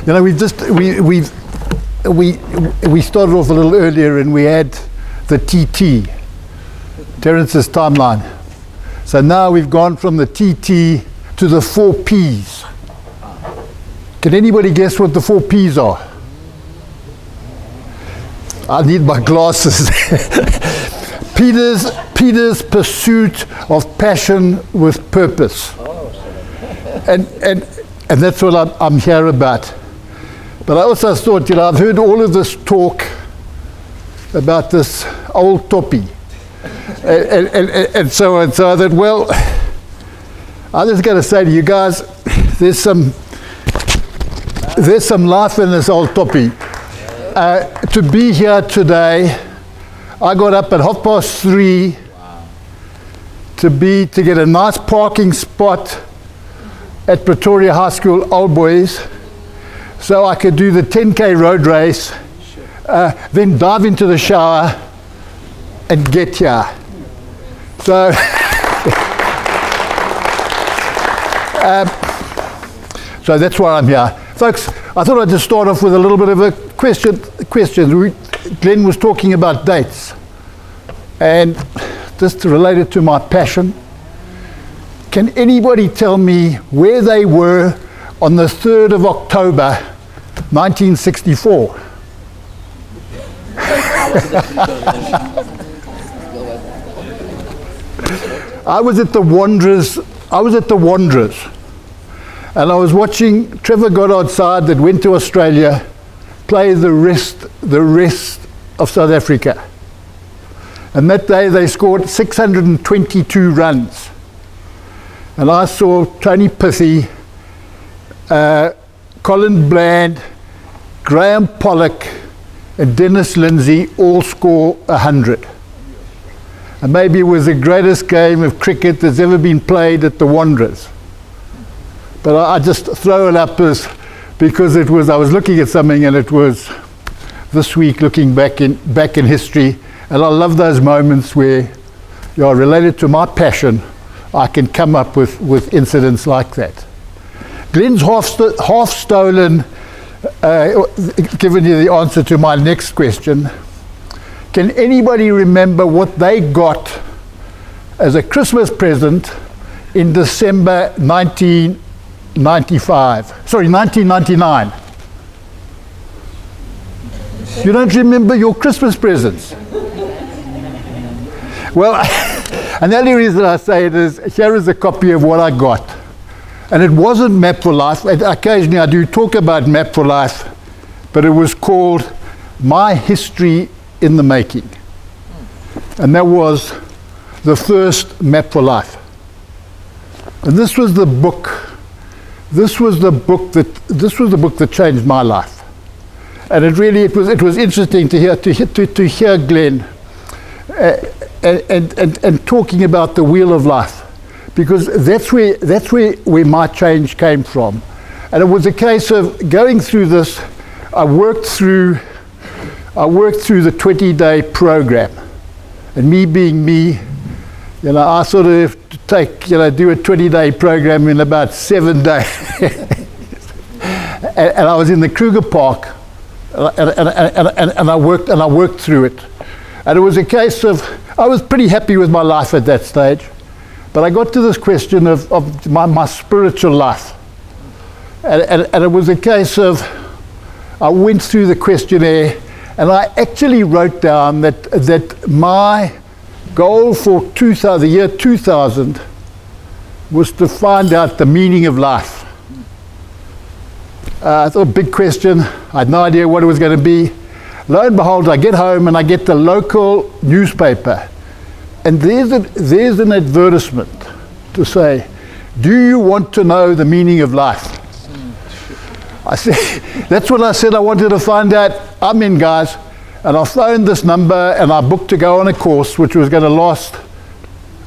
You know, we started off a little earlier and we had the TT, Terence's timeline. So now we've gone from the TT to the 4 Ps. Can anybody guess what the 4 Ps are? I need my glasses. Peter's pursuit of passion with purpose. And that's what I'm here about. But I also thought, you know, I've heard all of this talk about this old toppy. And so I thought, well, I'm just going to say to you guys, there's some life in this old toppy. To be here today, I got up at 3:30 to get a nice parking spot at Pretoria High School Old Boys, so I could do the 10K road race, then dive into the shower and get here. So, so that's why I'm here. Folks, I thought I'd just start off with a little bit of a question. Glenn was talking about dates, and just related to my passion. Can anybody tell me where they were on the 3rd of October, 1964? I was at the Wanderers. And I was watching Trevor Goddard's side that went to Australia play the rest of South Africa. And that day they scored 622 runs. And I saw Tony Pithy, Colin Bland, Graham Pollock, and Dennis Lindsay all score 100. And maybe it was the greatest game of cricket that's ever been played at the Wanderers. But I just throw it up because I was looking at something, and it was this week looking back in history, and I love those moments where you are related to my passion. I can come up with incidents like that. Glenn's half stolen, giving you the answer to my next question. Can anybody remember what they got as a Christmas present in December 1999? You don't remember your Christmas presents? Well, and the only reason I say it is, here is a copy of what I got. And it wasn't Map for Life. Occasionally I do talk about Map for Life, but it was called My History in the Making. And that was the first Map for Life. And this was the book that changed my life. And it was interesting to hear Glenn and talking about the wheel of life, because that's where my change came from. And it was a case of going through this. I worked through the 20-day program, and me being me, you know, I sort of do a 20-day program in about 7 days. and I was in the Kruger Park, and I worked through it. And it was a case of, I was pretty happy with my life at that stage, but I got to this question of my spiritual life. And it was a case of, I went through the questionnaire, and I actually wrote down that my goal for the year 2000 was to find out the meaning of life. I thought, big question. I had no idea what it was going to be. Lo and behold, I get home and I get the local newspaper, and there's an advertisement to say, do you want to know the meaning of life? I said, that's what I said I wanted to find out. I'm in, guys. And I phoned this number and I booked to go on a course which was going to last,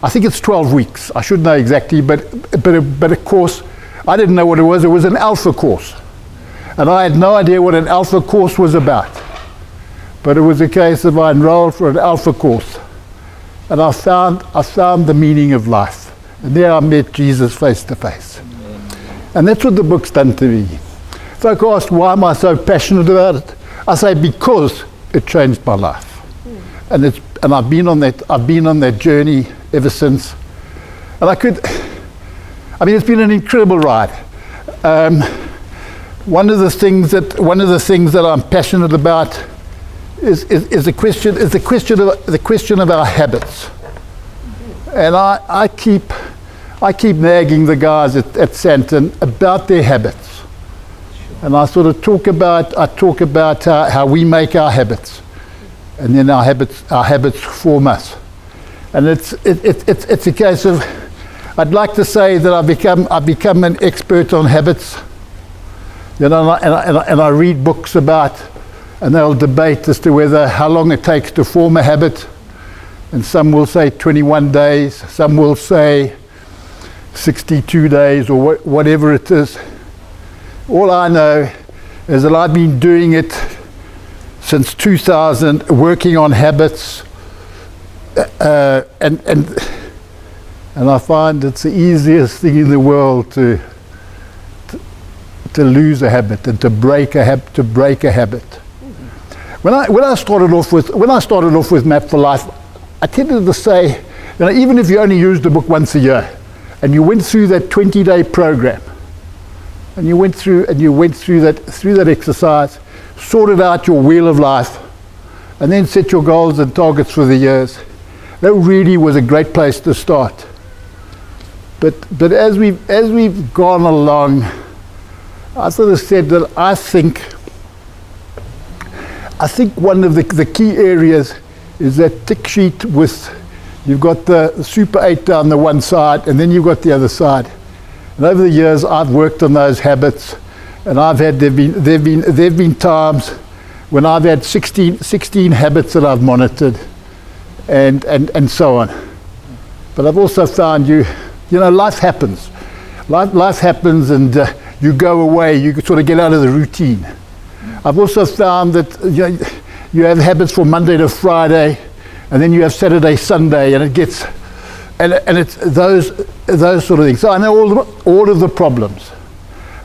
I think it's 12 weeks. I should know exactly, but a course, I didn't know what it was. It was an alpha course. And I had no idea what an alpha course was about. But it was a case of I enrolled for an alpha course. And I found the meaning of life. And there I met Jesus face to face. And that's what the book's done to me. Folk ask, why am I so passionate about it? I say, because it changed my life. And I've been on that journey ever since. And it's been an incredible ride. One of the things that I'm passionate about is the question of our habits. And I keep nagging the guys at Santon about their habits. And I sort of talk about how we make our habits, and then our habits form us. And it's a case of, I'd like to say that I've become an expert on habits. You know, and I read books about, and they'll debate as to how long it takes to form a habit. And some will say 21 days, some will say 62 days, or whatever it is. All I know is that I've been doing it since 2000, working on habits, and I find it's the easiest thing in the world to lose a habit and to break a habit. When I started off with Map for Life, I tended to say, you know, even if you only used the book once a year, and you went through that 20-day program, and you went through that exercise, sorted out your wheel of life, and then set your goals and targets for the years, that really was a great place to start. But as we've gone along, I sort of said that I think one of the key areas is that tick sheet with, you've got the Super 8 down the one side, and then you've got the other side. And over the years, I've worked on those habits, and there've been times when I've had 16 habits that I've monitored, and so on. But I've also found you know, life happens. Life happens, and you go away. You sort of get out of the routine. I've also found that you have habits from Monday to Friday, and then you have Saturday, Sunday, and it gets, and it's those sort of things. So I know all of the problems,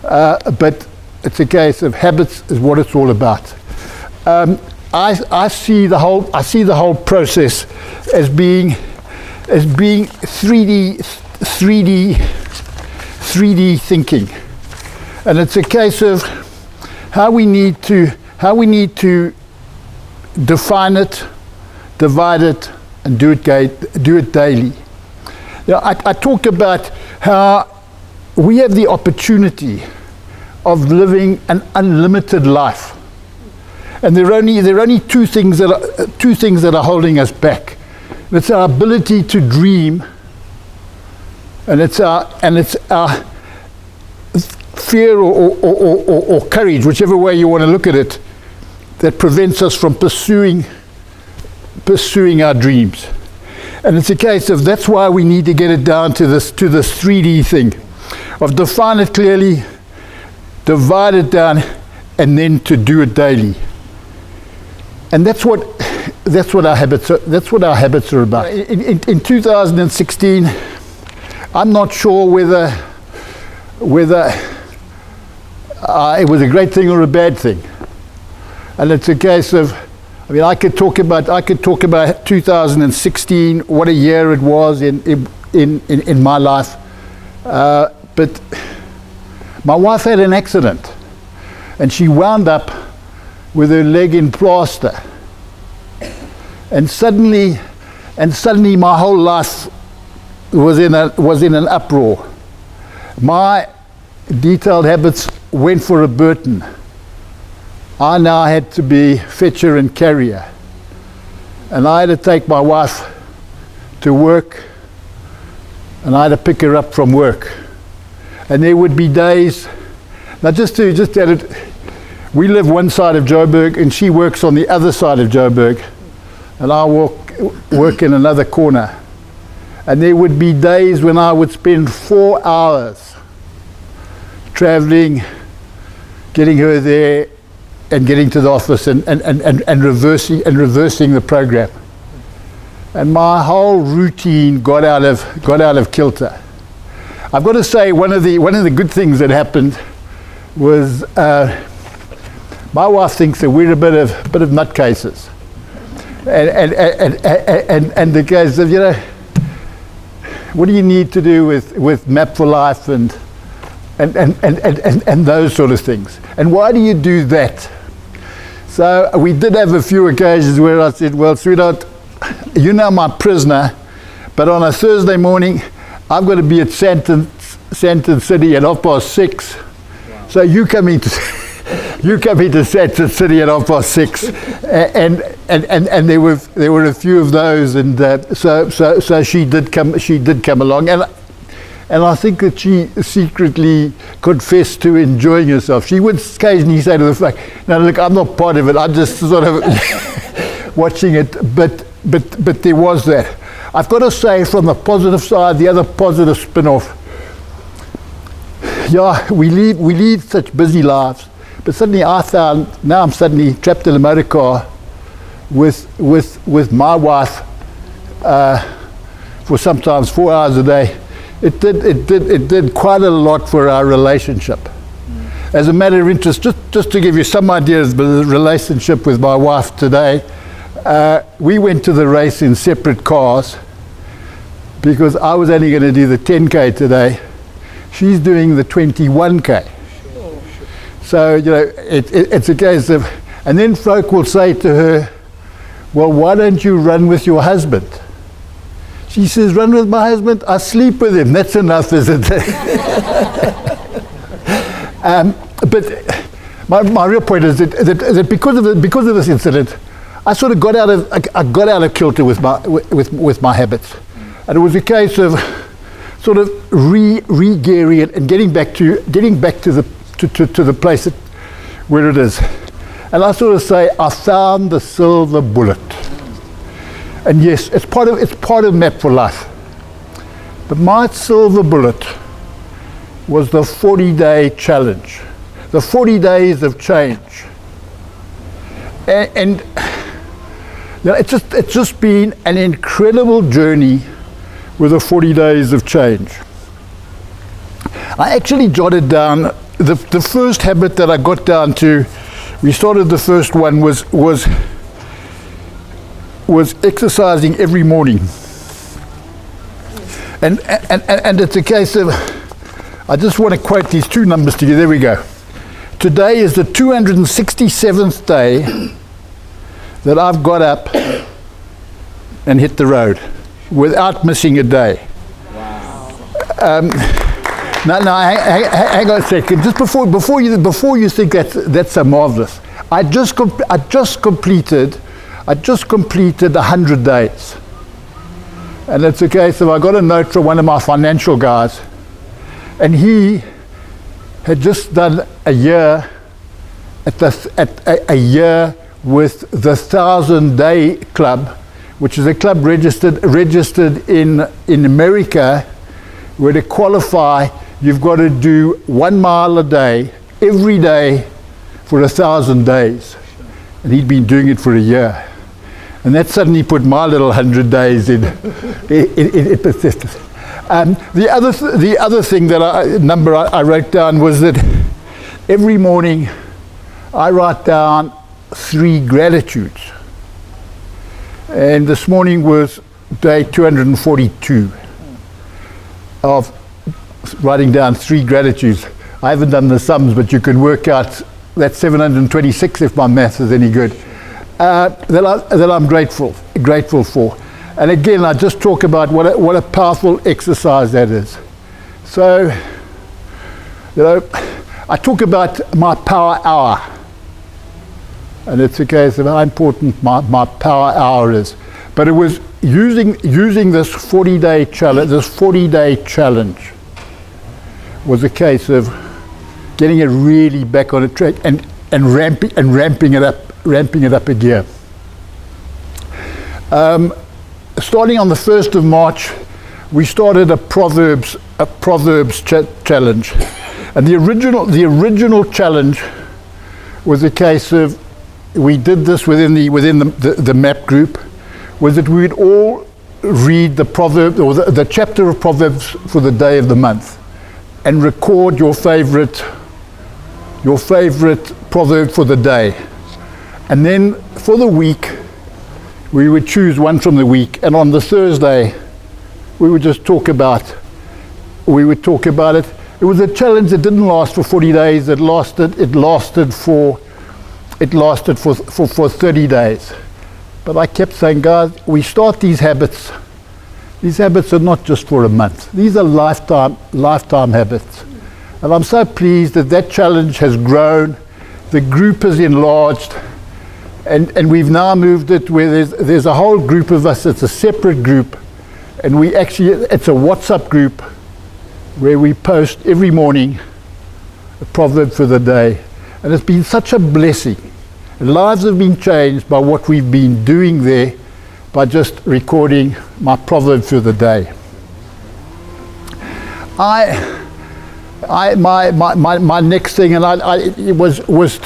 but it's a case of habits is what it's all about. I see the whole process as being 3D thinking, and it's a case of how we need to define it, divide it, and do it daily. You know, I talk about how we have the opportunity of living an unlimited life, and there are only two things that are holding us back. It's our ability to dream, and it's our fear or courage, whichever way you want to look at it, that prevents us from pursuing our dreams. And it's a case of, that's why we need to get it down to this 3D thing of define it clearly, divide it down, and then to do it daily. And that's what our habits are about. In 2016, I'm not sure whether it was a great thing or a bad thing. And it's a case of, I mean, I could talk about 2016, what a year it was in my life. But my wife had an accident, and she wound up with her leg in plaster. And suddenly my whole life was in an uproar. My detailed habits went for a Burton. I now had to be fetcher and carrier, and I had to take my wife to work, and I had to pick her up from work. And there would be days, now just tell it, we live one side of Joburg and she works on the other side of Joburg, and I work in another corner. And there would be days when I would spend 4 hours traveling, getting her there, and getting to the office, and reversing the program. And my whole routine got out of kilter. I've got to say, one of the good things that happened my wife thinks that we're a bit of nutcases, and the case of, what do you need to do with Map for Life and those sort of things, and why do you do that? So we did have a few occasions where I said, well, sweetheart, you're now my prisoner, but on a Thursday morning I've got to be at Santon City at 6:30. Wow. So you come into Santon City at 6:30, and there were a few of those, and so she did come along, and I think that she secretly confessed to enjoying herself. She would occasionally say to the fact, "No, look, I'm not part of it. I'm just sort of watching it." But there was that. I've got to say, from the positive side, the other positive spin-off. Yeah, we lead such busy lives, but suddenly I found now I'm suddenly trapped in a motor car with my wife for sometimes 4 hours a day. It did quite a lot for our relationship. As a matter of interest, just to give you some idea of the relationship with my wife today, we went to the race in separate cars because I was only going to do the 10K today. She's doing the 21K. So, it's a case of, and then folk will say to her, well, why don't you run with your husband? She says, run with my husband? I sleep with him. That's enough, isn't it? But my real point is that because of this incident, I sort of got out of kilter with my habits, and it was a case of sort of re-gearing it and getting back to the place where it is. And I sort of say, I found the silver bullet. And yes, it's part of Map for Life. But my silver bullet was the 40-day challenge, the 40 days of change. And it's just been an incredible journey with the 40 days of change. I actually jotted down the first habit that I got down to. We started the first one was exercising every morning, and it's a case of, I just want to quote these two numbers to you. There we go. Today is the 267th day that I've got up and hit the road without missing a day. Wow. Now, hang on a second. Just before you think that's so marvelous, I just completed 100 days, and it's a case of, I got a note from one of my financial guys, and he had just done a year a year with the 1,000-day club, which is a club registered in America, where to qualify you've got to do 1 mile a day every day for 1,000 days, and he'd been doing it for a year. And that suddenly put my little 100 days in persistence. The other thing that I wrote down was that every morning I write down 3 gratitudes. And this morning was day 242 of writing down 3 gratitudes. I haven't done the sums, but you can work out that's 726 if my math is any good. That I'm grateful for. And again, I just talk about what a powerful exercise that is. So, I talk about my power hour, and it's a case of how important my power hour is. But it was using this 40-day challenge was a case of getting it really back on a track and ramping it up a gear. Starting on the 1st of March, we started a Proverbs challenge, and the original challenge was a case of, we did this within the MAP group, was that we would all read the proverb or the chapter of Proverbs for the day of the month, and record your favorite your favorite proverb for the day. And then for the week, we would choose one from the week. And on the Thursday, we would just talk about it. It was a challenge that didn't last for 40 days. It lasted for 30 days. But I kept saying, guys, we start these habits. These habits are not just for a month. These are lifetime habits. And I'm so pleased that challenge has grown. The group has enlarged. And we've now moved it where there's a whole group of us. It's a separate group. And it's a WhatsApp group where we post every morning a proverb for the day. And it's been such a blessing. Lives have been changed by what we've been doing there, by just recording my proverb for the day. My next thing, and it was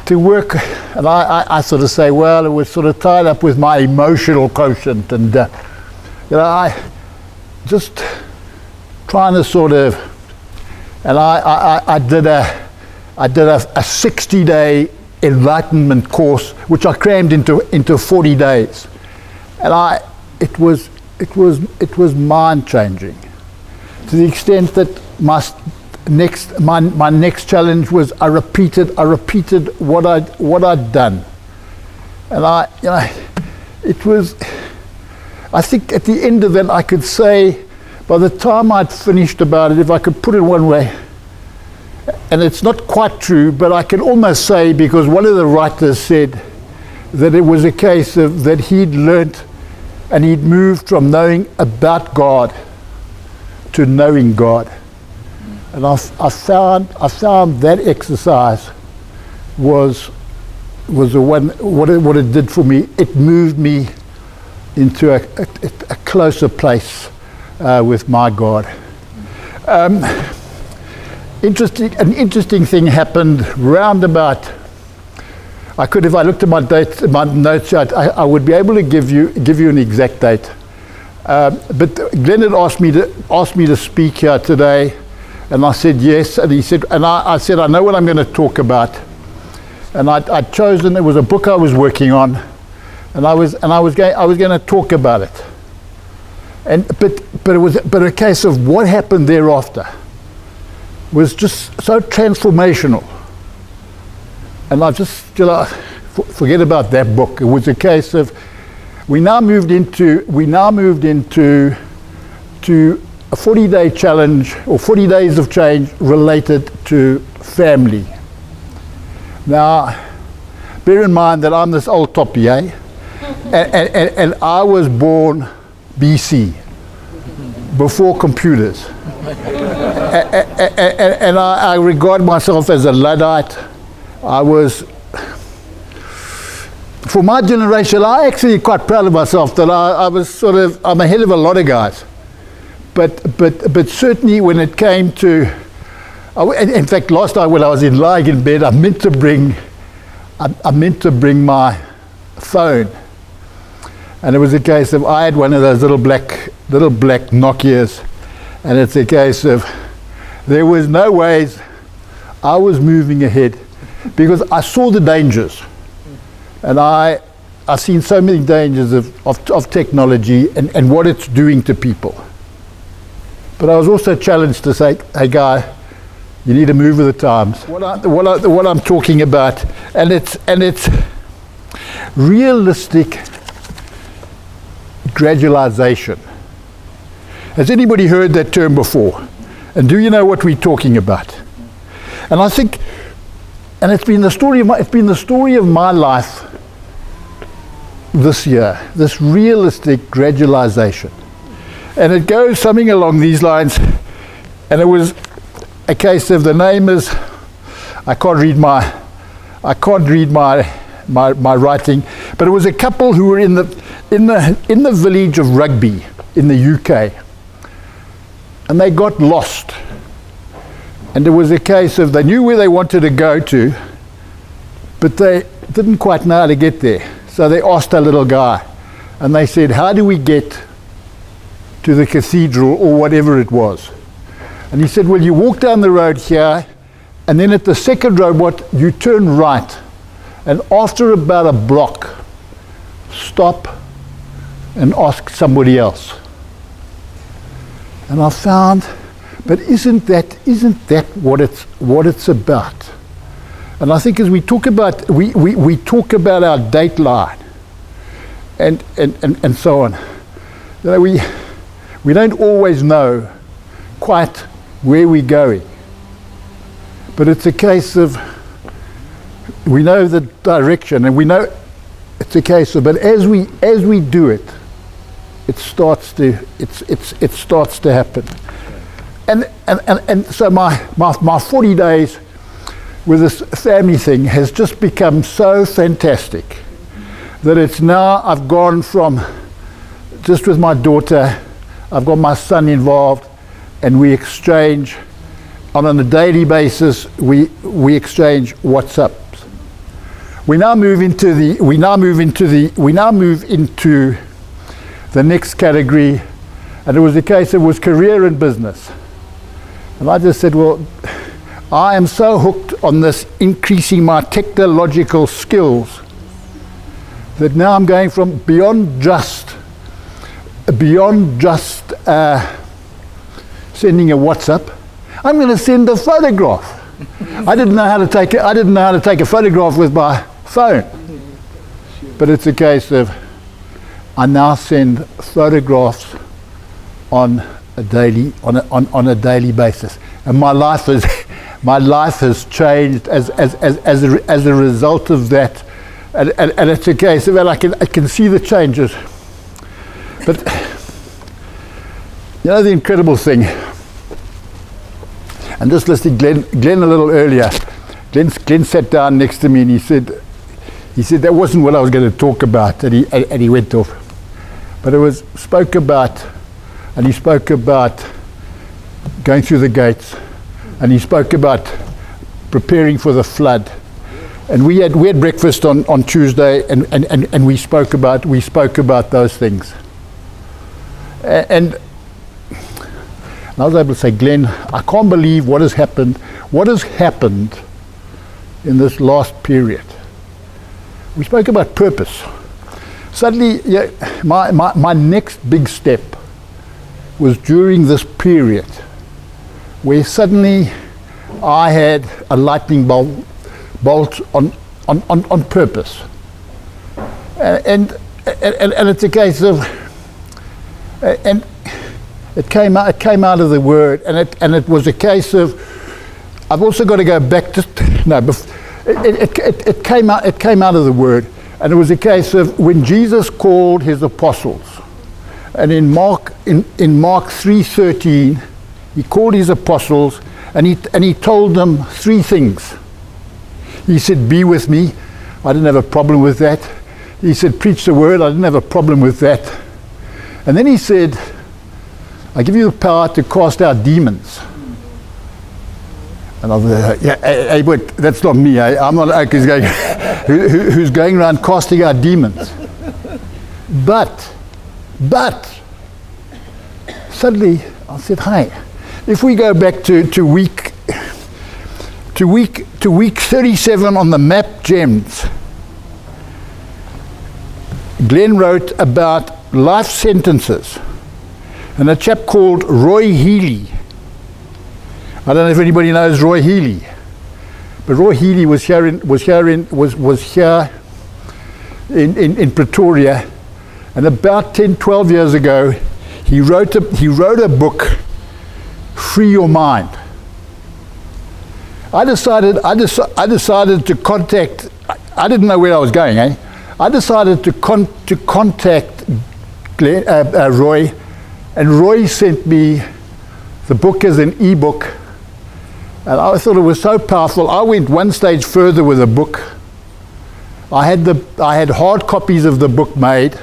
to work, and I sort of say, well, it was sort of tied up with my emotional quotient, and I just trying to sort of, and I did a 60-day enlightenment course, which I crammed into 40 days, and it was mind-changing, to the extent that my next challenge was I repeated what I'd done, and it was. I think at the end of that, I could say, by the time I'd finished about it, if I could put it one way, and it's not quite true, but I can almost say, because one of the writers said that it was a case of that he'd learnt and he'd moved from knowing about God to knowing God. And I found that exercise was the one, what it did for me. It moved me into a closer place with my God. An interesting thing happened roundabout. If I looked at my notes, I would be able to give you an exact date. But Glenn had asked me to speak here today, and I said yes. And he said, and I said, I know what I'm going to talk about. And I'd chosen. It was a book I was working on, and I was going to talk about it. But it was a case of what happened thereafter was just so transformational. And I just forget about that book. It was a case of we now moved into to a 40-day challenge, or 40 days of change related to family. Now, bear in mind that I'm this old toppy, eh? And I was born BC, before computers. And I regard myself as a Luddite. I was, for my generation, I'm actually quite proud of myself that I'm ahead of a lot of guys. But certainly when it came to, in fact, last night when I was lying in bed, I meant to bring my phone. And it was a case of, I had one of those little black Nokias, and it's a case of, there was no ways I was moving ahead, because I saw the dangers, and I've seen so many dangers of technology and what it's doing to people. But I was also challenged to say, hey guy, you need to move with the times. What I'm talking about, and it's realistic gradualization. Has anybody heard that term before? And do you know what we're talking about? And I think, and it's been the story of my life this year, this realistic gradualization. And it goes something along these lines, and it was a case of, the name is, I can't read my writing, but it was a couple who were in the village of Rugby in the UK, and they got lost. And it was a case of, they knew where they wanted to go to, but they didn't quite know how to get there. So they asked a little guy, and they said, how do we get to the cathedral, or whatever it was? And he said, well, you walk down the road here, And then at the second robot, you turn right. And after about a block, stop and ask somebody else. And I found, but isn't that what it's about? And I think as we talk about we talk about our dateline and so on, you know, we don't always know quite where we're going. But it's a case of we know the direction, and we know it's a case of. But as we do it, it starts to happen. And so my 40 days with this family thing has just become so fantastic that it's now I've gone from just with my daughter, I've got my son involved, and we exchange on a daily basis. We exchange WhatsApps. We now move into the next category, and it was the case. It was career and business, and I just said, well, I am so hooked on this increasing my technological skills that now I'm going from beyond just sending a WhatsApp. I'm going to send a photograph. I didn't know how to take a photograph with my phone, but it's a case of I now send photographs on a daily basis, and my life has changed as a result of that, and it's a case of, well, I can see the changes. But you know the incredible thing, and just listening Glenn a little earlier, Glenn sat down next to me and he said that wasn't what I was going to talk about, and he went off. But he spoke about going through the gates, and he spoke about preparing for the flood. And we had breakfast on Tuesday, and we spoke about those things. And I was able to say, Glenn, I can't believe what has happened in this last period. We spoke about purpose. Suddenly, yeah, my next big step was during this period where suddenly I had a lightning bolt on purpose. And it's a case of, and it came out of the Word, and it was a case of, I've also got to go back to, it came out of the Word, and it was a case of when Jesus called his apostles, and in Mark 3:13, he called his apostles, and he told them three things. He said, be with me. I didn't have a problem with that. He said, preach the word. I didn't have a problem with that. And then he said, I give you the power to cast out demons. And I was hey, but that's not me. I'm not who's going around casting out demons. But suddenly I said, hey, if we go back to week 37 on the map gems, Glenn wrote about life sentences, and a chap called Roy Healy. I don't know if anybody knows Roy Healy, but Roy Healy was here in Pretoria, and about 10-12 years ago, he wrote a book, Free Your Mind. I decided to contact. I didn't know where I was going. I decided to contact Roy, and Roy sent me the book as an e-book, and I thought it was so powerful. I went one stage further with the book. I had hard copies of the book made,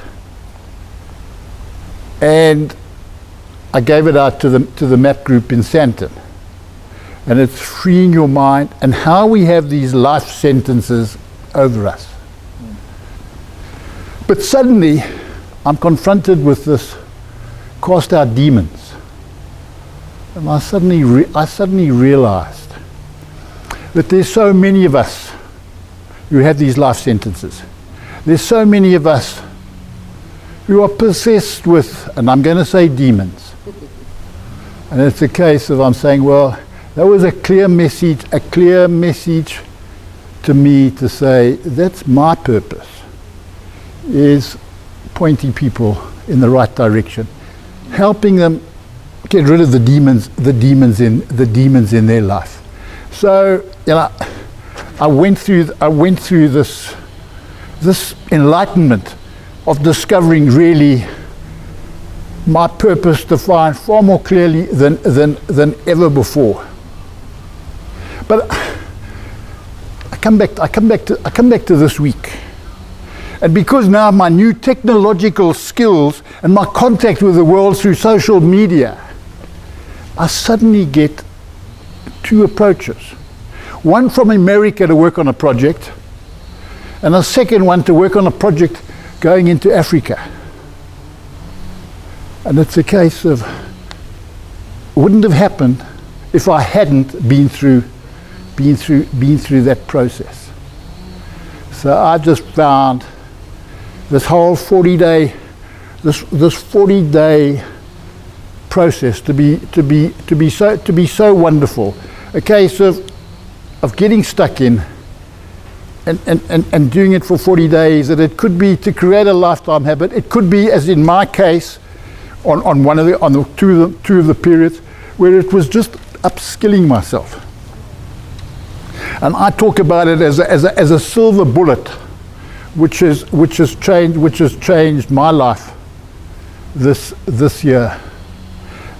and I gave it out to the MAP group in Sandton. And it's freeing your mind, and how we have these life sentences over us. But suddenly, I'm confronted with this cast out demons. And I suddenly realized that there's so many of us who have these life sentences. There's so many of us who are possessed with, and I'm going to say demons. And it's a case of I'm saying, well, that was a clear message to me to say, that's my purpose, is pointing people in the right direction, helping them get rid of the demons in their life. So, you know, I went through this enlightenment of discovering really my purpose defined far more clearly than ever before. But I come back to this week. And because now my new technological skills and my contact with the world through social media, I suddenly get two approaches. One from America to work on a project, and a second one to work on a project going into Africa. And it's a case of, it wouldn't have happened if I hadn't been through that process. So I just found this whole 40-day process to be so wonderful. A case of getting stuck in and doing it for 40 days, that it could be to create a lifetime habit. It could be, as in my case, on two of the periods, where it was just upskilling myself. And I talk about it as a silver bullet, which has changed my life this year.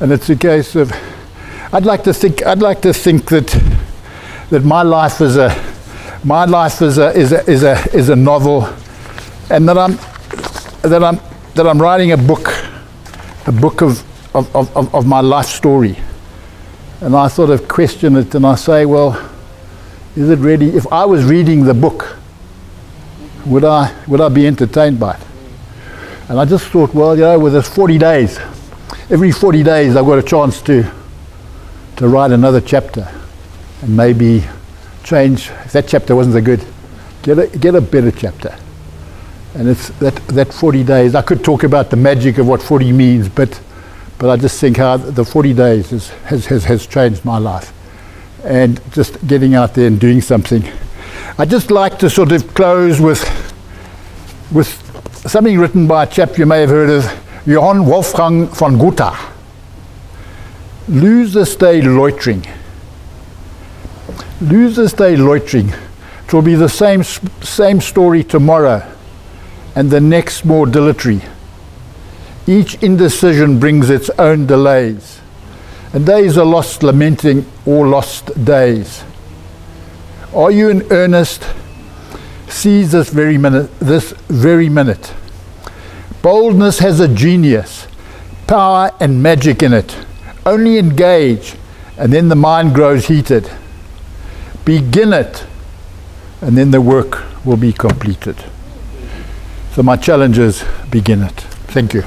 And it's a case of, I'd like to think that my life is a novel, and that I'm writing a book of my life story. And I sort of question it, and I say, well, is it really, if I was reading the book, would I be entertained by it? And I just thought, well, you know, with this 40 days, every 40 days I've got a chance to write another chapter, and maybe change, if that chapter wasn't so good, get a better chapter. And it's that 40 days. I could talk about the magic of what 40 means, but I just think how the 40 days has changed my life. And just getting out there and doing something. I'd just like to sort of close with something written by a chap you may have heard of, Johann Wolfgang von Goethe. Losers stay loitering. Losers stay loitering. It will be the same story tomorrow, and the next more dilatory. Each indecision brings its own delays, and days are lost lamenting all lost days. Are you in earnest? Seize this very minute. Boldness has a genius, power and magic in it. Only engage, and then the mind grows heated. Begin it, and then the work will be completed. So my challenge is, begin it. Thank you.